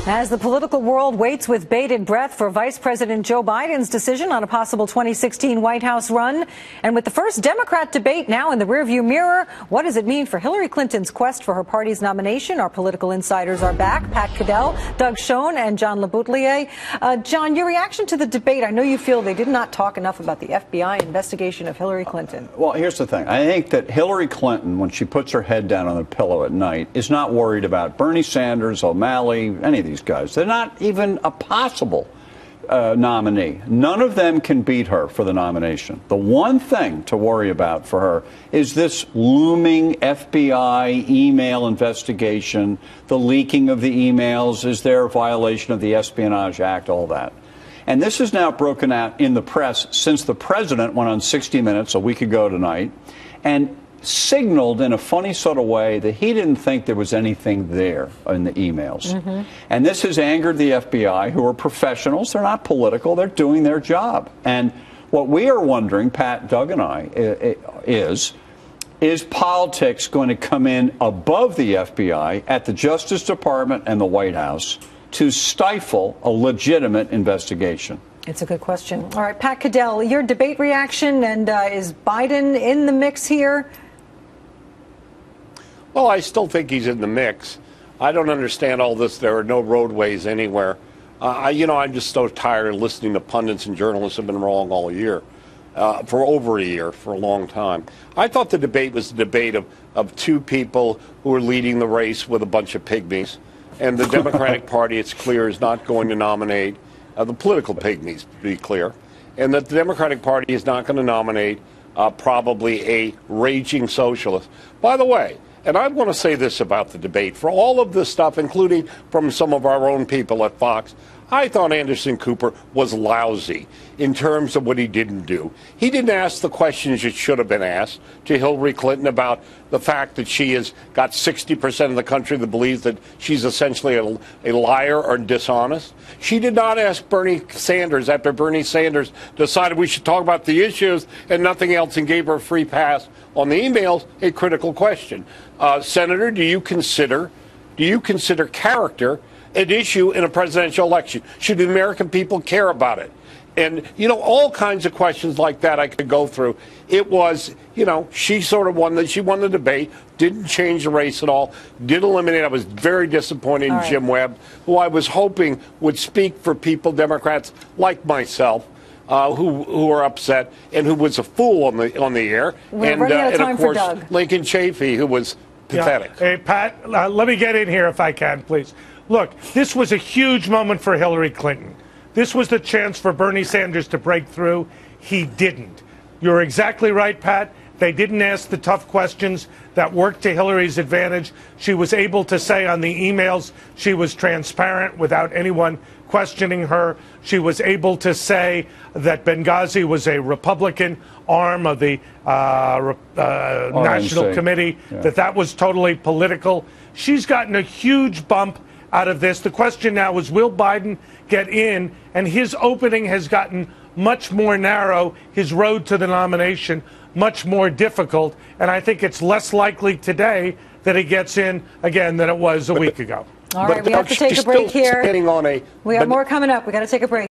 As the political world waits with bated breath for Vice President Joe Biden's decision on a possible 2016 White House run, and with the first Democrat debate now in the rearview mirror, what does it mean for Hillary Clinton's quest for her party's nomination? Our political insiders are back. Pat Caddell, Doug Schoen, and John Leboutiller. John, your reaction to the debate. I know you feel they did not talk enough about the FBI investigation of Hillary Clinton. Well, here's the thing. I think that Hillary Clinton, when she puts her head down on the pillow at night, is not worried about Bernie Sanders, O'Malley, any of these guys. They're not even a possible nominee. None of them can beat her for the nomination. The one thing to worry about for her is this looming FBI email investigation, the leaking of the emails. Is there a violation of the Espionage Act, all that? And this is now broken out in the press since the president went on 60 Minutes a week ago tonight and signaled in a funny sort of way that he didn't think there was anything there in the emails. And this has angered the FBI, who are professionals. They're not political. They're doing their job. And what we are wondering, Pat, Doug, and I, is politics going to come in above the FBI at the Justice Department and the White House to stifle a legitimate investigation? It's a good question. All right, Pat Caddell, your debate reaction, and is Biden in the mix here? Well, I still think he's in the mix. I don't understand all this. There are no roadways anywhere. I'm just so tired of listening to pundits and journalists have been wrong all year, for over a year, for a long time. I thought the debate was the debate of two people who are leading the race with a bunch of pygmies. And the Democratic Party, it's clear, is not going to nominate the political pygmies, to be clear. And that the Democratic Party is not going to nominate probably a raging socialist. By the way, and I want to say this about the debate. For all of this stuff, including from some of our own people at Fox, I thought Anderson Cooper was lousy in terms of what he didn't do. He didn't ask the questions that should have been asked to Hillary Clinton about the fact that she has got 60% of the country that believes that she's essentially a liar or dishonest. She did not ask Bernie Sanders, after Bernie Sanders decided we should talk about the issues and nothing else and gave her a free pass on the emails, a critical question. Senator, do you consider character an issue in a presidential election? Should the American people care about it? And, all kinds of questions like that I could go through. It was, she sort of won the debate, didn't change the race at all, did eliminate. I was very disappointed in Jim Webb, who I was hoping would speak for people, Democrats like myself, who are upset and who was a fool on the air. We're running out of time, of course, for Doug. Lincoln Chafee, who was pathetic. Yeah. Hey, Pat, let me get in here if I can, please. Look, this was a huge moment for Hillary Clinton. This was the chance for Bernie Sanders to break through. He didn't. You're exactly right, Pat. They didn't ask the tough questions that worked to Hillary's advantage. She was able to say on the emails she was transparent without anyone questioning her. She was able to say that Benghazi was a Republican arm of the National Committee, that was totally political. She's gotten a huge bump out of this. The question now is, will Biden get in? And his opening has gotten much more narrow, his road to the nomination much more difficult, and I think it's less likely today that he gets in again than it was a week ago. All right, we have to take a break here. We have more coming up. We got to take a break.